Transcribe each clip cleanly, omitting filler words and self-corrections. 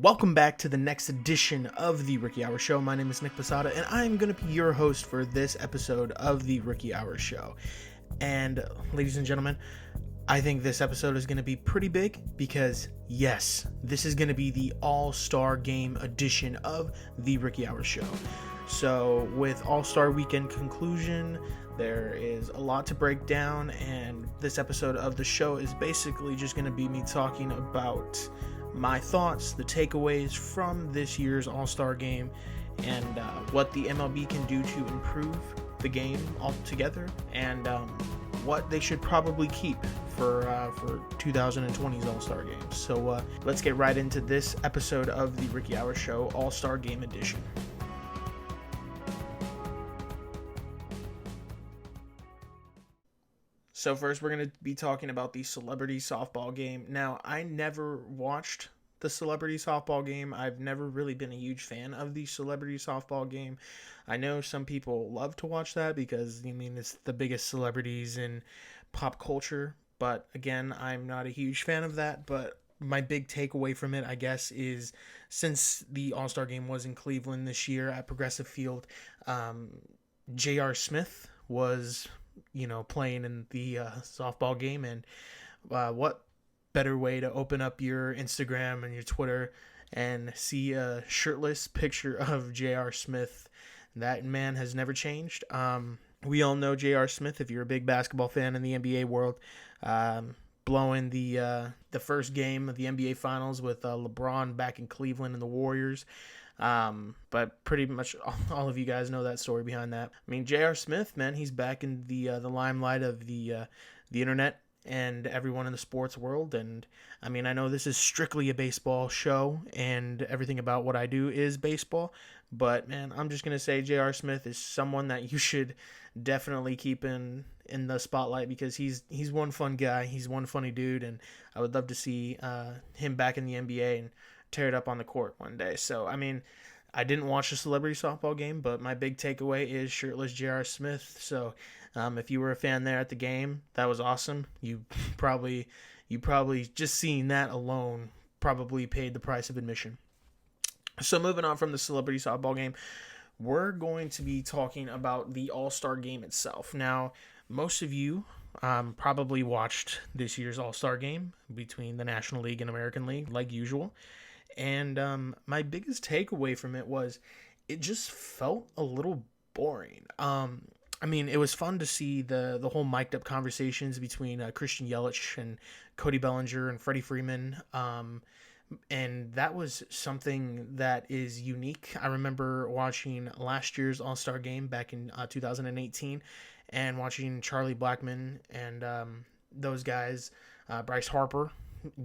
Welcome back to the next edition of the Rookie Hour Show. My name is Nick Posada, and I'm going to be your host for this episode of the Rookie Hour Show. And ladies and gentlemen, I think this episode is going to be pretty big because, yes, this is going to be the All-Star Game edition of the Rookie Hour Show. So with All-Star Weekend conclusion, there is a lot to break down, and this episode of the show is basically just going to be me talking about my thoughts, the takeaways from this year's All-Star Game, and what the MLB can do to improve the game altogether, and what they should probably keep for 2020's All-Star Game. So let's get right into this episode of the Rookie Hour Show, All-Star Game Edition. So first, we're going to be talking about the Celebrity Softball Game. Now, I never watched the Celebrity Softball Game. I've never really been a huge fan of the Celebrity Softball Game. I know some people love to watch that because, it's the biggest celebrities in pop culture. But again, I'm not a huge fan of that. But my big takeaway from it, I guess, is since the All-Star Game was in Cleveland this year at Progressive Field, J.R. Smith was playing in the softball game, and what better way to open up your Instagram and your Twitter and see a shirtless picture of J.R. Smith. That man has never changed. We all know J.R. Smith, if you're a big basketball fan in the NBA world, blowing the first game of the NBA Finals with LeBron back in Cleveland and the Warriors. But pretty much all of you guys know that story behind that. J.R. Smith, man, he's back in the limelight of the internet and everyone in the sports world. And I know this is strictly a baseball show, and everything about what I do is baseball. But man, I'm just gonna say J.R. Smith is someone that you should definitely keep in the spotlight because he's one fun guy, he's one funny dude, and I would love to see him back in the NBA and tear it up on the court one day. So, I didn't watch the Celebrity Softball Game, but my big takeaway is shirtless J.R. Smith. So, if you were a fan there at the game, that was awesome. You probably just seeing that alone probably paid the price of admission. So, moving on from the Celebrity Softball Game, we're going to be talking about the All-Star Game itself. Now, most of you probably watched this year's All-Star Game between the National League and American League, like usual. And my biggest takeaway from it was it just felt a little boring. It was fun to see the whole mic'd up conversations between Christian Yelich and Cody Bellinger and Freddie Freeman. And that was something that is unique. I remember watching last year's All-Star Game back in 2018 and watching Charlie Blackmon and those guys, Bryce Harper,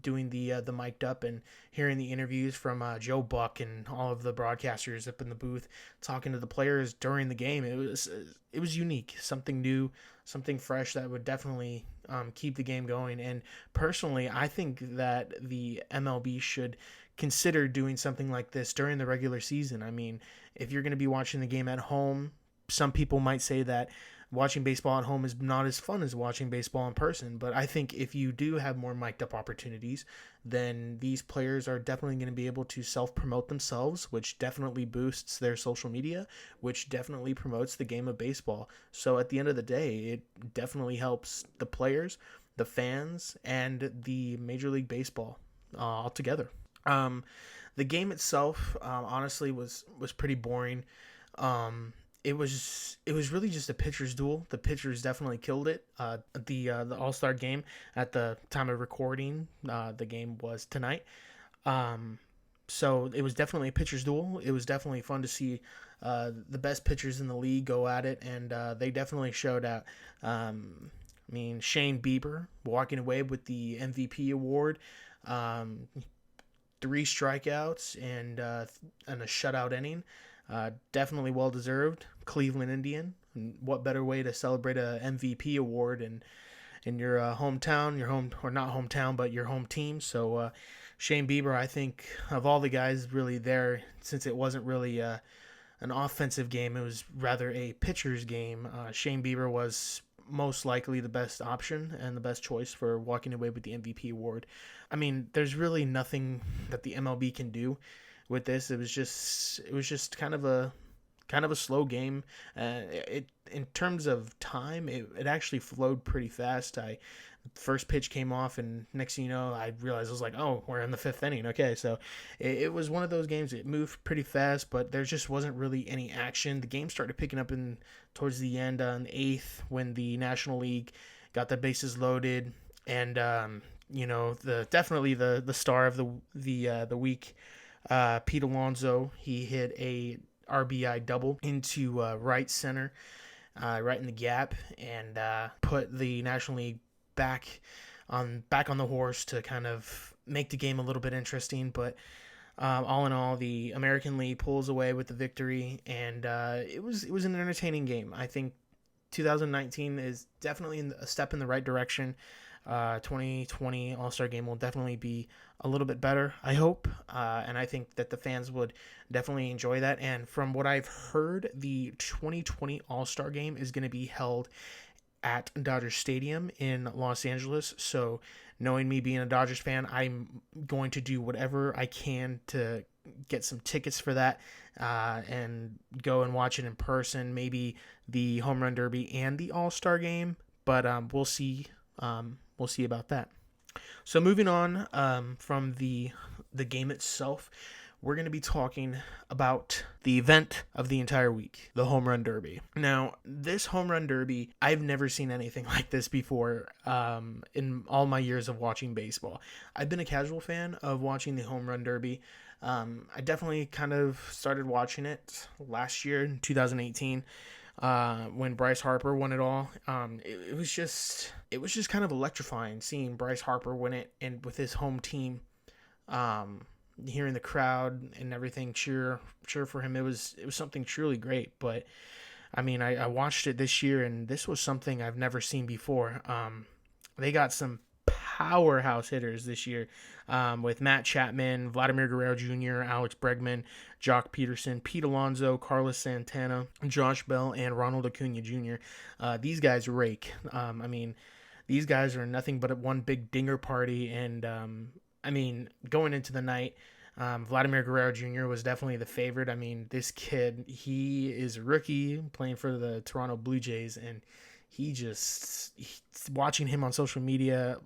doing the mic'd up and hearing the interviews from Joe Buck and all of the broadcasters up in the booth talking to the players during the game. It was unique, something new, something fresh that would definitely keep the game going. And personally, I think that the MLB should consider doing something like this during the regular season. If you're going to be watching the game at home, some people might say that watching baseball at home is not as fun as watching baseball in person. But I think if you do have more mic'd up opportunities, then these players are definitely going to be able to self-promote themselves, which definitely boosts their social media, which definitely promotes the game of baseball. So at the end of the day, it definitely helps the players, the fans, and the Major League Baseball all together. The game itself, honestly, was pretty boring. It was really just a pitcher's duel. The pitchers definitely killed it. The All-Star Game at the time of recording, the game was tonight. So it was definitely a pitcher's duel. It was definitely fun to see the best pitchers in the league go at it, and they definitely showed out. Shane Bieber walking away with the MVP award, 3 strikeouts and a shutout inning. Definitely well-deserved. Cleveland Indian. What better way to celebrate a MVP award in your hometown, not hometown, but your home team. So Shane Bieber, I think, of all the guys really there, since it wasn't really an offensive game, it was rather a pitcher's game. Shane Bieber was most likely the best option and the best choice for walking away with the MVP award. I mean, there's really nothing that the MLB can do with this. It was just kind of a slow game. It in terms of time, it actually flowed pretty fast. I First pitch came off, and next thing you know, I realized I was like, oh, we're in the fifth inning. Okay, so it was one of those games. It moved pretty fast, but there just wasn't really any action. The game started picking up in towards the end on the eighth when the National League got the bases loaded, and the definitely the star of the week, Pete Alonso. He hit a RBI double into right center, right in the gap, and put the National League back on the horse to kind of make the game a little bit interesting. But all in all, the American League pulls away with the victory, and it was an entertaining game. I think 2019 is definitely a step in the right direction. 2020 All-Star Game will definitely be a little bit better, I hope, and I think that the fans would definitely enjoy that. And from what I've heard, the 2020 All-Star Game is going to be held at Dodger Stadium in Los Angeles. So, knowing me being a Dodgers fan, I'm going to do whatever I can to get some tickets for that, and go and watch it in person. Maybe the Home Run Derby and the All-Star Game, but we'll see. We'll see about that. So moving on from the game itself, we're going to be talking about the event of the entire week, the Home Run Derby. Now, this Home Run Derby, I've never seen anything like this before in all my years of watching baseball. I've been a casual fan of watching the Home Run Derby. I definitely kind of started watching it last year in 2018. When Bryce Harper won it all. It was just kind of electrifying seeing Bryce Harper win it, and with his home team, hearing the crowd and everything cheer for him. It was something truly great. But I mean, I watched it this year, and this was something I've never seen before. They got some powerhouse hitters this year, with Matt Chapman, Vladimir Guerrero Jr., Alex Bregman, Jock Peterson, Pete Alonso, Carlos Santana, Josh Bell, and Ronald Acuna Jr. These guys rake. I mean, these guys are nothing but one big dinger party. And I mean, going into the night, Vladimir Guerrero Jr. was definitely the favorite. I mean, this kid, he is a rookie playing for the Toronto Blue Jays, and watching him on social media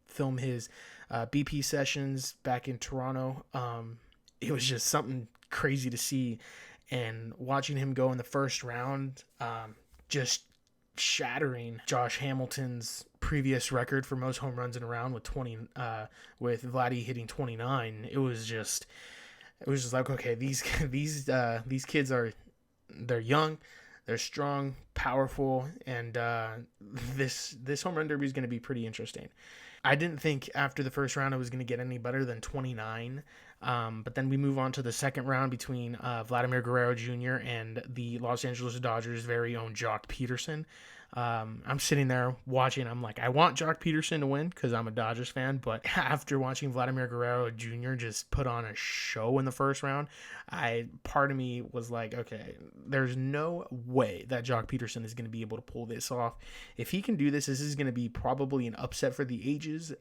film his BP sessions back in Toronto, it was just something crazy to see. And watching him go in the first round, just shattering Josh Hamilton's previous record for most home runs in a round with with Vladdy hitting 29. It was just like, okay, these kids they're young, they're strong, powerful, and this Home Run Derby is going to be pretty interesting. I didn't think after the first round it was going to get any better than 29. But then we move on to the second round between Vladimir Guerrero Jr. and the Los Angeles Dodgers' very own Jock Peterson. I'm sitting there watching. I'm like, I want Jock Peterson to win because I'm a Dodgers fan. But after watching Vladimir Guerrero Jr. just put on a show in the first round, part of me was like, okay, there's no way that Jock Peterson is going to be able to pull this off. If he can do this, this is going to be probably an upset for the ages.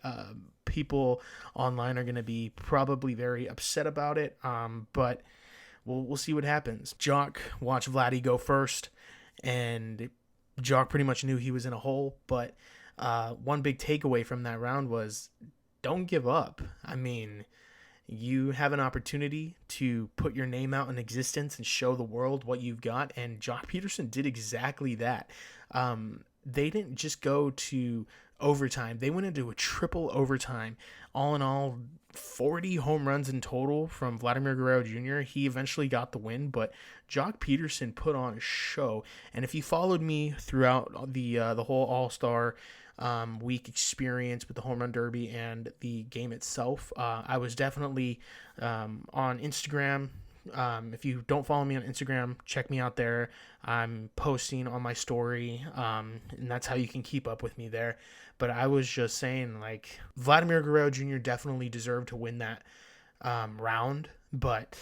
People online are going to be probably very upset about it. But we'll see what happens. Jock watched Vladdy go first, and Jock pretty much knew he was in a hole. But one big takeaway from that round was, don't give up. I mean, you have an opportunity to put your name out in existence and show the world what you've got, and Jock Peterson did exactly that. They didn't just go to overtime. They went into a triple overtime. All in all, 40 home runs in total from Vladimir Guerrero Jr. He eventually got the win, but Jock Peterson put on a show. And if you followed me throughout the whole All-Star week experience with the Home Run Derby and the game itself, I was definitely on Instagram. If you don't follow me on Instagram, check me out there. I'm posting on my story, and that's how you can keep up with me there. But I was just saying, like, Vladimir Guerrero Jr. definitely deserved to win that round, but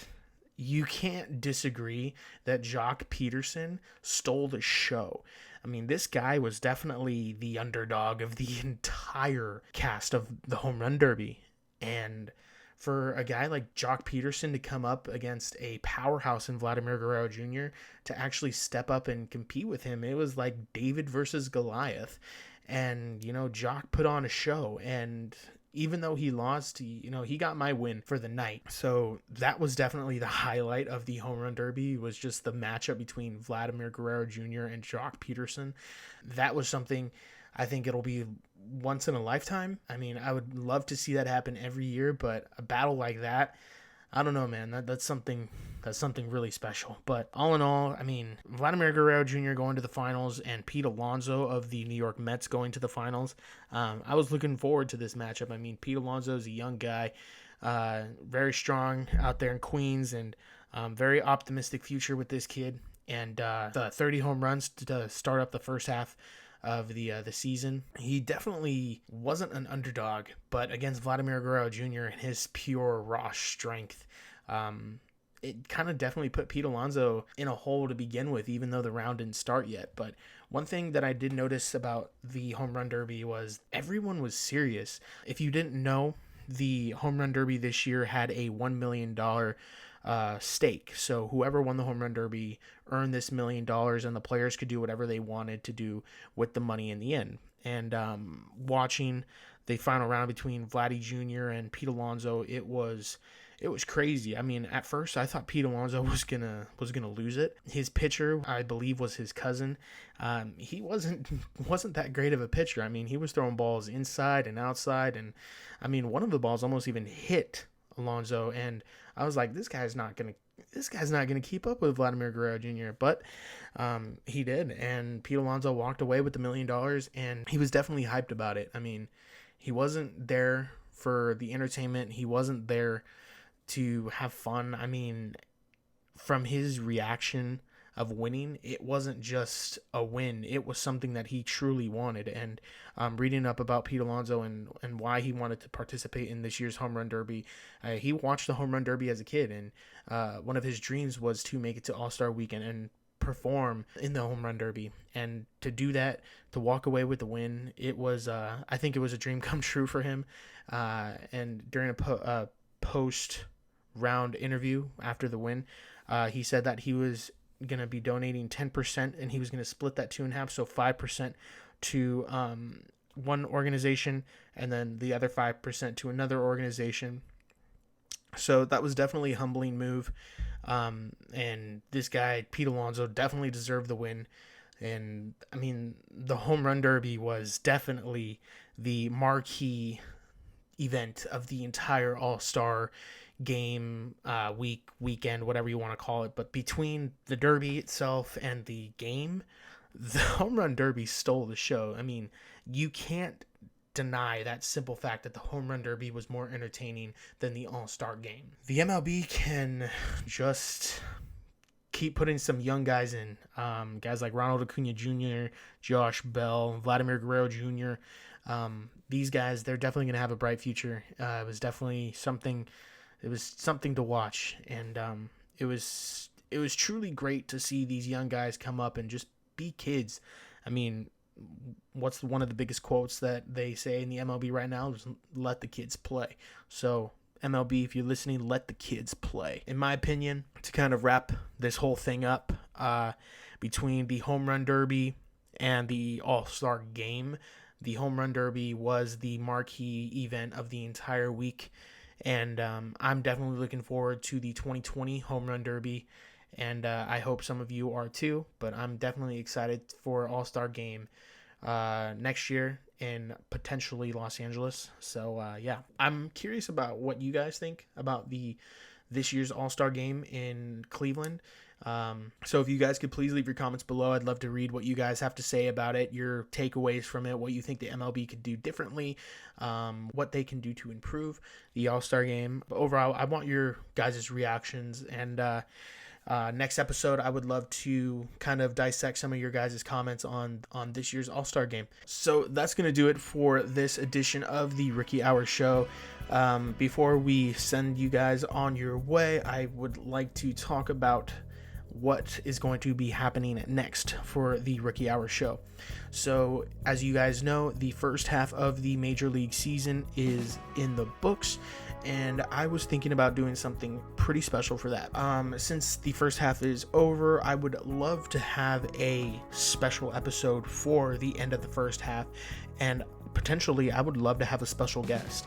you can't disagree that Jock Peterson stole the show. I mean, this guy was definitely the underdog of the entire cast of the Home Run Derby. And for a guy like Jock Peterson to come up against a powerhouse in Vladimir Guerrero Jr. to actually step up and compete with him, it was like David versus Goliath. And, Jock put on a show. And even though he lost, he got my win for the night. So that was definitely the highlight of the Home Run Derby, was just the matchup between Vladimir Guerrero Jr. and Jock Peterson. That was something I think it'll be once in a lifetime. I mean, I would love to see that happen every year, but a battle like that, I don't know, man. That's something really special. But all in all, I mean, Vladimir Guerrero Jr. going to the finals and Pete Alonso of the New York Mets going to the finals. I was looking forward to this matchup. I mean, Pete Alonso is a young guy, very strong out there in Queens, and very optimistic future with this kid. And the 30 home runs to start up the first half of the season. He definitely wasn't an underdog, but against Vladimir Guerrero Jr. and his pure raw strength, it kind of definitely put Pete Alonso in a hole to begin with, even though the round didn't start yet. But one thing that I did notice about the Home Run Derby was everyone was serious. If you didn't know, the Home Run Derby this year had a $1 million stake. So whoever won the Home Run Derby earned this $1 million, and the players could do whatever they wanted to do with the money in the end. And watching the final round between Vladdy Jr. and Pete Alonso, it was crazy. I mean, at first I thought Pete Alonso was gonna lose it. His pitcher, I believe, was his cousin. He wasn't that great of a pitcher. I mean, he was throwing balls inside and outside, and I mean, one of the balls almost even hit Alonso, and I was like, this guy's not gonna keep up with Vladimir Guerrero Jr. But he did, and Pete Alonso walked away with the $1 million, and he was definitely hyped about it. I mean, he wasn't there for the entertainment. He wasn't there to have fun. I mean, from his reaction of winning, it wasn't just a win. It was something that he truly wanted. And reading up about Pete Alonso and why he wanted to participate in this year's Home Run Derby, he watched the Home Run Derby as a kid, and one of his dreams was to make it to All-Star Weekend and perform in the Home Run Derby. And to do that, to walk away with the win, it was, I think it was a dream come true for him. And during a post-round interview after the win, he said that he was going to be donating 10%, and he was going to split that 2.5, so 5% to one organization, and then the other 5% to another organization. So that was definitely a humbling move. And this guy, Pete Alonso, definitely deserved the win. And I mean, the Home Run Derby was definitely the marquee event of the entire All-Star game, weekend, whatever you want to call it. But between the Derby itself and the game, the Home Run Derby stole the show. I mean, you can't deny that simple fact that the Home Run Derby was more entertaining than the All-Star game. The MLB can just keep putting some young guys in, guys like Ronald Acuna Jr., Josh Bell, Vladimir Guerrero Jr. These guys, they're definitely going to have a bright future. It was definitely something. It was something to watch, and it was truly great to see these young guys come up and just be kids. I mean, what's one of the biggest quotes that they say in the MLB right now is "Let the kids play." So MLB, if you're listening, let the kids play. In my opinion, to kind of wrap this whole thing up, between the Home Run Derby and the All-Star Game, the Home Run Derby was the marquee event of the entire week. And I'm definitely looking forward to the 2020 Home Run Derby, and I hope some of you are too. But I'm definitely excited for All-Star Game next year in potentially Los Angeles. So yeah, I'm curious about what you guys think about this year's All-Star Game in Cleveland. So if you guys could please leave your comments below, I'd love to read what you guys have to say about it, your takeaways from it, what you think the MLB could do differently, what they can do to improve the All-Star Game. But overall, I want your guys' reactions, and next episode, I would love to kind of dissect some of your guys' comments on this year's All-Star Game. So that's going to do it for this edition of the Rookie Hour Show. Before we send you guys on your way, I would like to talk about what is going to be happening next for the Rookie Hour show. So as you guys know, the first half of the Major League season is in the books, and I was thinking about doing something pretty special for that. Since the first half is over, I would love to have a special episode for the end of the first half, and potentially I would love to have a special guest.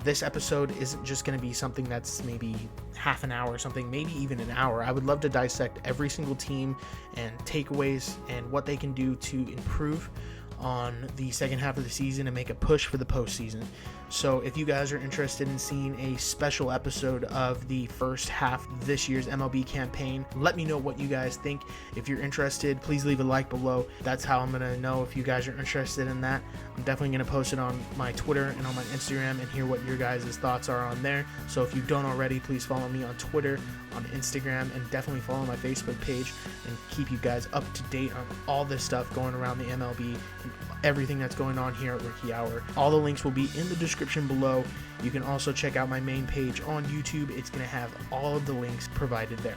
This episode isn't just going to be something that's maybe half an hour or something, maybe even an hour. I would love to dissect every single team and takeaways and what they can do to improve on the second half of the season and make a push for the postseason. So if you guys are interested in seeing a special episode of the first half of this year's MLB campaign, let me know what you guys think. If you're interested, please leave a like below. That's how I'm going to know if you guys are interested in that. I'm definitely going to post it on my Twitter and on my Instagram and hear what your guys' thoughts are on there. So if you don't already, please follow me on Twitter, on Instagram, and definitely follow my Facebook page and keep you guys up to date on all this stuff going around the MLB and everything that's going on here at Rookie Hour. All the links will be in the description below. You can also check out my main page on YouTube. It's going to have all of the links provided there.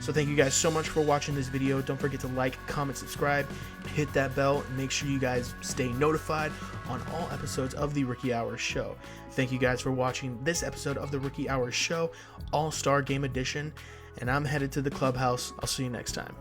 So thank you guys so much for watching this video. Don't forget to like, comment, subscribe, hit that bell, and make sure you guys stay notified on all episodes of the Rookie Hour show. Thank you guys for watching this episode of the Rookie Hour show, All-Star Game Edition, and I'm headed to the clubhouse. I'll see you next time.